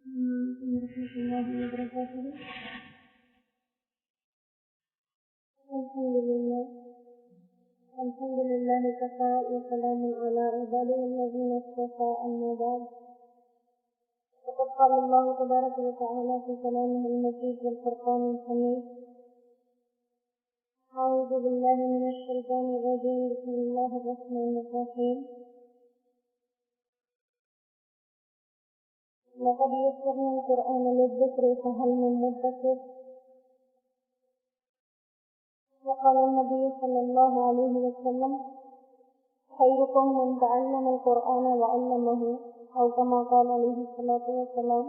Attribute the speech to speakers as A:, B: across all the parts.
A: ورحمة الله وبركاته. الحمد لله كفى وسلام على عباده الذين اصطفى أما بعد. وقد قال الله تبارك وتعالى في كلامه المجيد والفرقان الحميد: أعوذ بالله من الشيطان الرجيم، بسم الله الرحمن الرحيم. لقد يسرنا القرآن للذكر فهل من مدكر. وقال النبي صلى الله عليه وسلم: خيركم من تعلم القرآن وعلمه، أو كما قال عليه الصلاة والسلام.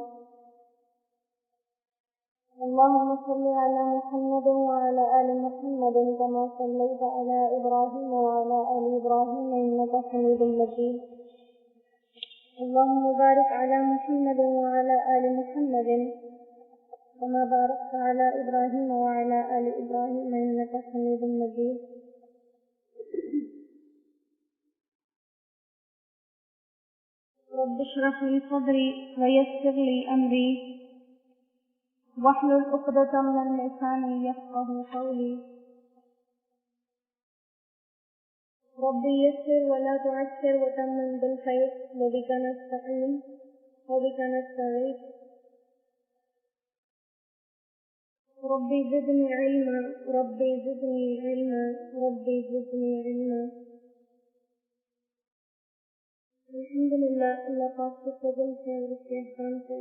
A: اللهم صل على محمد وعلى آل محمد كما صليت على إبراهيم وعلى آل إبراهيم إنك حميد مجيد. اللهم بارك على محمد وعلى آل محمد كما باركت على إبراهيم وعلى آل إبراهيم إنك حميد مجيد. رب اشرح لي صدري ويسر لي أمري واحلل عقدة من لساني يفقهوا قولي. ربي يسر ولا تعسر وتمم بالخير وبك نستعين وبك نستغيث. ربي زدني علما ربي زدني علما ربي زدني علما. الحمدللہ، اللہ پاک کے فضل سے اور اس کے احسان سے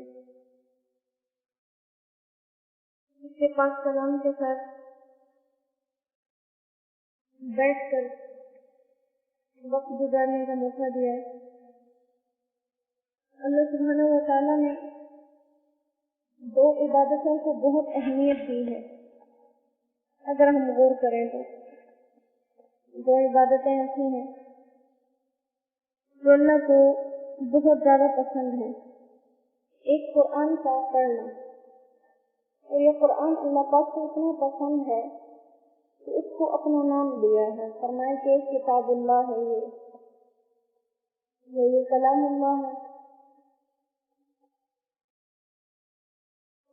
A: اس کے پاک کلام کے ساتھ بیٹھ کر وقت گزارنے کا موقع دیا ہے. اللہ سبحانہ و تعالیٰ نے دو عبادتوں کو بہت اہمیت دی ہے. اگر ہم غور کریں تو دو عبادتیں ایسی ہیں جو اللہ کو بہت زیادہ پسند ہیں. ایک قرآن کا پڑھنا، اور یہ قرآن اللہ پاک کو اتنا پسند ہے کہ اس کو اپنا نام دیا ہے. فرمایا کہ کتاب اللہ ہے، یہ کلام اللہ ہے.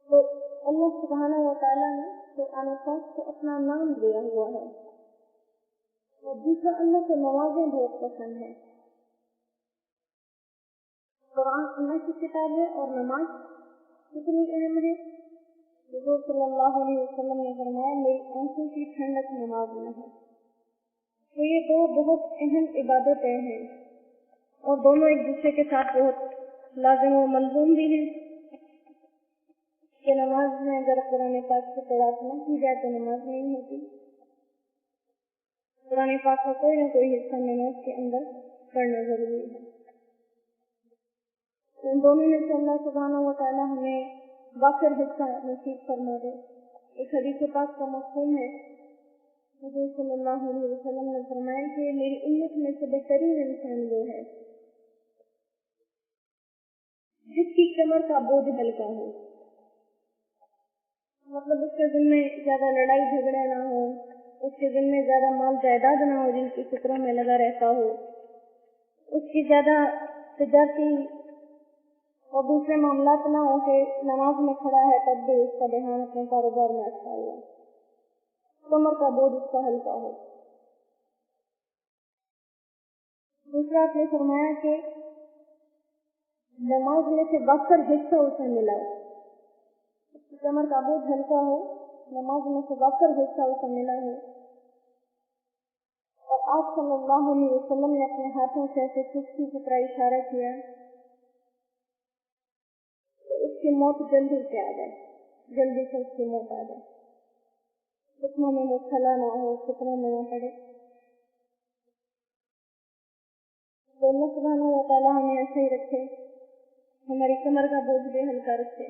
A: تو اللہ سبحانہ و تعالیٰ نے قرآن پاک کو اپنا نام دیا ہوا ہے. اور دوسرا، اللہ کو نمازیں بہت پسند ہے. قرآن اللہ کی کتاب ہے اور نماز کتنی اہم ہے. حضور صلی اللہ علیہ وسلم نے فرمایا: میری آنکھوں کی ٹھنڈک نماز میں ہے. تو یہ دو بہت اہم عبادتیں ہیں اور دونوں ایک دوسرے کے ساتھ بہت لازم و ملزوم بھی ہیں. کہ نماز میں اگر قرآن پاک کی قرأت نہ کی جائے تو نماز نہیں ہوتی. قرآن پاک کا کوئی نہ کوئی حصہ نماز کے اندر پڑھنا ضروری ہے. ان دونوں میں سے اللہ سبحانہ و تعالیٰ ہمیں باقر حصہ نصیب فرما دے. ایک حدیث پاک کا مفہوم ہے، حضور صلی اللہ علیہ وسلم نے فرمایا کہ میری امت میں سے بہترین انسان وہ ہے جس کی کمر کا بوجھ ہلکا ہو. مطلب اس کے دل میں زیادہ لڑائی جھگڑے نہ ہو، اس کے دل میں زیادہ مال جائیداد نہ ہو جن کی فکروں میں لگا رہتا ہو، اس کی زیادہ تجارتی اور دوسرے معاملات نہ ہو کہ نماز میں کھڑا ہے تب بھی اس کا دھیان اپنے کاروبار میں اچھا ہوا، کمر کا بوجھ اس کا ہلکا ہو. دوسرا آپ نے فرمایا کہ نماز میں سے باقر حصہ اسے ملا. کمر کا بوجھ ہلکا ہو، نماز میں سے باقر حصہ اسے ملا ہے. اور آپ صلی اللہ علیہ وسلم نے اپنے ہاتھوں سے ایسے سستی کی طرح اشارہ کیا تو اس کی موت جلدی سے آ جائے، جلدی سے اس کی موت آ جائے. فتنوں میں مبتلا نہ ہو، فتنوں میں نہ پڑے. تو اللہ سبحانہ و تعالیٰ ہمیں ایسے ہی رکھے، ہماری کمر کا بوجھ بھی ہلکا رکھے.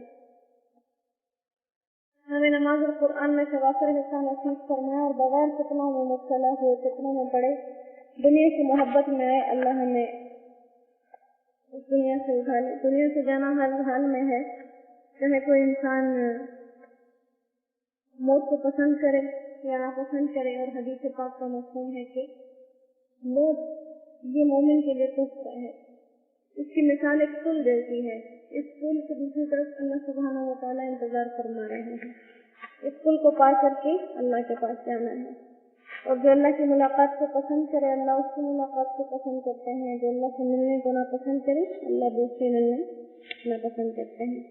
A: ہمیں نماز اور قرآن میں سے واقع حصہ نصیب فرمائے اور بغیر فتنوں میں مبتلا ہوئے، فتنوں میں پڑے، دنیا کی محبت میں آئے. اللہ ہمیں اس دنیا سے اٹھا لے. دنیا سے جانا ہر حال میں ہے، چاہے کوئی انسان موت کو پسند کرے یا ناپسند کرے. اور حدیث پاک کا مفہوم ہے کہ موت یہ مومن کے لیے تحفہ ہے. اس کی مثال ایک پل جیسی ہے. اس پل کے دوسری طرف اللہ سبحانہ و تعالیٰ انتظار فرما رہے ہیں. اس پل کو پار کر کے اللہ کے پاس جانا ہے. اور جو اللہ کی ملاقات کو پسند کرے اللہ اس کی ملاقات کو پسند کرتے ہیں. جو اللہ سے ملنے کو ناپسند کرے اللہ دوسرے ملنے ناپسند کرتے ہیں.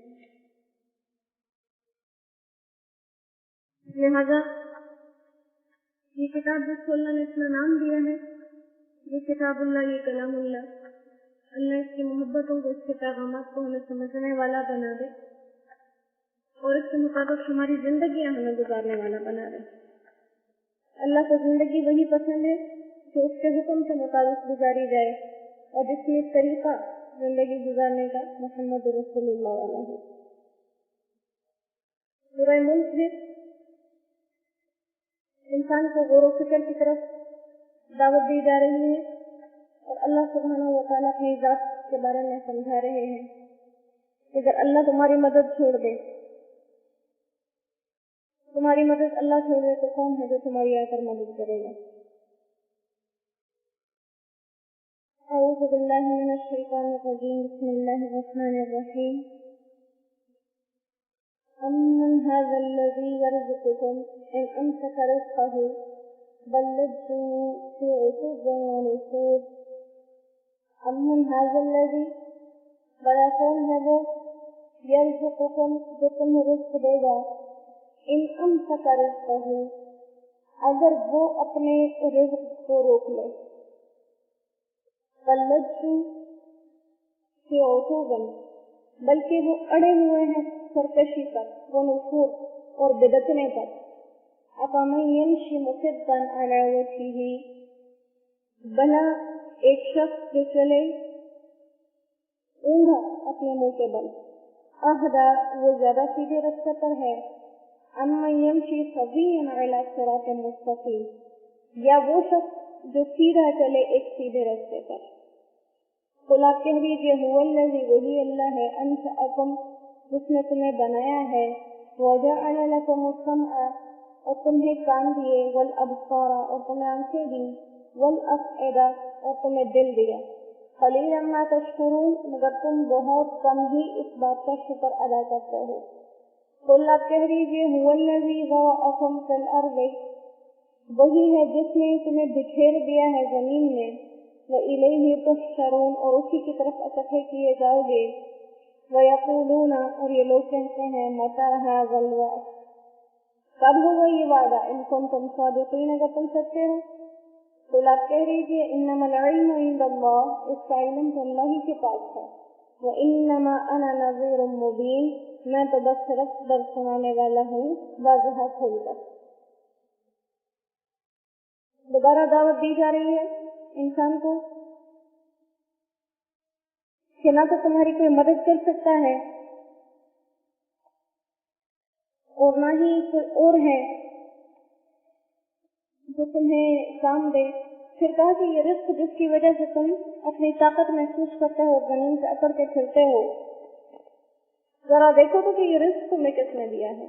A: لہذا یہ کتاب جس کو اللہ نے اپنا نام دیا ہے یہ کتاب اللہ، یہ کلام اللہ، اللہ اس کی محبتوں کو، اس کے پیغامات کو ہمیں سمجھنے والا بنا دے اور اس کے مطابق ہماری زندگیاں ہمیں گزارنے والا بنا دے. اللہ کو زندگی وہی پسند ہے جو اس کے حکم کے مطابق گزاری جائے اور جس میں طریقہ زندگی گزارنے کا محمد رسول اللہ والا ہے. سورہ ملک میں انسان کو غور و فکر کی طرف دعوت دی جا رہی ہے اور اللہ سبحانہ و تعالیٰ اپنی ذات کے بارے میں سمجھا رہے ہیں کہ اگر اللہ تمہاری مدد چھوڑ دے، تمہاری مدد اللہ چھوڑ دے تو کون ہے جو تمہاری آ کر مدد کرے گا. اعوذ باللہ من الشیطان الرجیم، بسم اللہ الرحمن الرحیم. امن هذا الذی یرزقکم ان امسک رزقہ بل لجوا فی عتو ونفور. امن هذا الذی، بڑا کون ہے وہ، یرزقکم جو تمہیں رزق دے گا، ان امسک رزقہ اگر وہ اپنے رزق کو روک لے، بل لجوا فی عتو بلکہ وہ اڑے ہوئے ہیں سرکشی پر، ونفور اور بدعتنے پر. افمن یمشی مصبا علی وجہہ، بھلا ایک شخص جو چلے اونگا اپنے منہ کے بل، اہدی وہ زیادہ سیدھے راستے پر ہے، امن یمشی سویا علی صراط مستقیم یا وہ شخص جو سیدھا چلے ایک سیدھے راستے پر. قل آپ کہہ دیجیے هو الذی، وہی اللہ ہے، انشأکم جس نے تمہیں بنایا ہے، وجعل لکم السمع اور تمہیں کان دیے، والابصار اور تمہیں آنکھیں دی، والافئدہ اور تمہیں دل دیا. قلیلا ما تشکرون، مگر تم بہت کم ہی اس بات کا شکر ادا کرتے ہو. قل آپ کہہ دیجیے هو الذی ذرأکم فی الارض، وہی ہے جس نے تمہیں بکھیر دیا ہے زمین میں، وَإِلَيْهِ تُحْشَرُونَ اور اسی کی طرف اکٹھے کیے جاؤ گے. وَيَقُولُونَ اور یہ لوگ کہتے ہیں مَتَىٰ هَٰذَا الْوَعْدُ، کب ہوگا یہ وعدہ، ان کنتم صادقین اگر تم سچے ہو. قل آپ کہہ دیجیے انما العلم عند اللہ، اس کا علم تو اللہ ہی کے پاس ہے. وَإِنَّمَا أَنَا نَذِيرٌ مُبِينٌ، میں تو بس صرف ڈر سنانے والا ہوں واضح کھول کر. دوبارہ دعوت دی جا رہی ہے انسان کو کہ نہ تو تمہاری کوئی مدد کر سکتا ہے اور نہ ہی کوئی اور ہے جو تمہیں کام دے. پھر کہا کہ یہ رزق جس کی وجہ سے تم اپنی طاقت محسوس کرتے ہو، زمین سے اکڑ کے پھرتے ہو، ذرا دیکھو تو کہ یہ رزق تمہیں کس نے دیا ہے.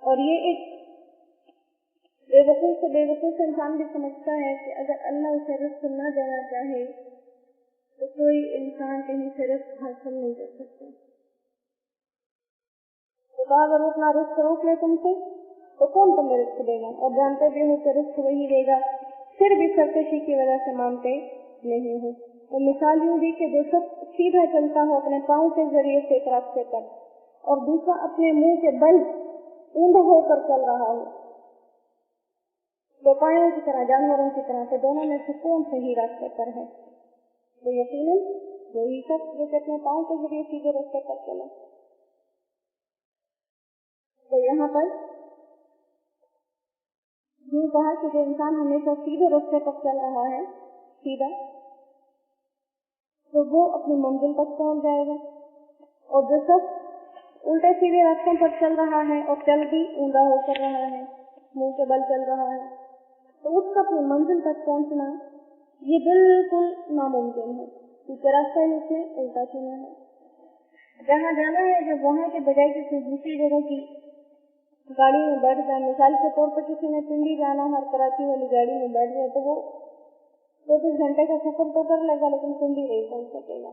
A: اور یہ ایک بے وقوف انسان بھی سمجھتا ہے کہ اگر اللہ اسے رزق نہ دینا چاہے تو کوئی انسان کہیں سے رزق حاصل نہیں کر سکتا. تو اگر وہ اپنا رزق روک لے تم سے تو کون تمہیں رزق دے گا؟ اور جانتے بھی ہو کہ رزق وہی دے گا، پھر بھی سرکشی کی وجہ سے مانتے نہیں ہو. تو مثال یوں دی کہ جو شخص سیدھا چلتا ہو اپنے پاؤں کے ذریعے سے ایک راستے پر اور دوسرا اپنے منہ کے بل اوندا ہو کر چل رہا ہو، چوپایوں کی طرح، جانوروں کی طرح، تو دونوں میں سے کون صحیح راستے پر ہے؟ تو یقیناً وہی شخص جو اپنے پاؤں کے ذریعے سیدھے راستے پر چلے. تو یہاں پر یہ کہا کہ جو انسان ہمیشہ سیدھے راستے پر چل رہا ہے سیدھا، تو وہ اپنی منزل تک پہنچ جائے گا. اور جو شخص الٹے سیدھے راستوں پر چل رہا ہے اور چل بھی اوندا ہو کر رہا ہے، منہ کے بل چل رہا ہے، تو اس کا اپنی منزل تک پہنچنا یہ بالکل ناممکن ہے، کیونکہ راستہ ہی اس نے الٹا چنا ہے. جہاں جانا ہے جب وہاں کے بجائے کسی دوسری جگہ کی گاڑی میں بیٹھ جائے، مثال کے طور پر کسی نے پنڈی جانا ہے کراچی والی گاڑی میں بیٹھ جائے تو وہ 2-3 گھنٹے کا سفر تو کر لے گا لیکن پنڈی نہیں پہنچ سکے گا.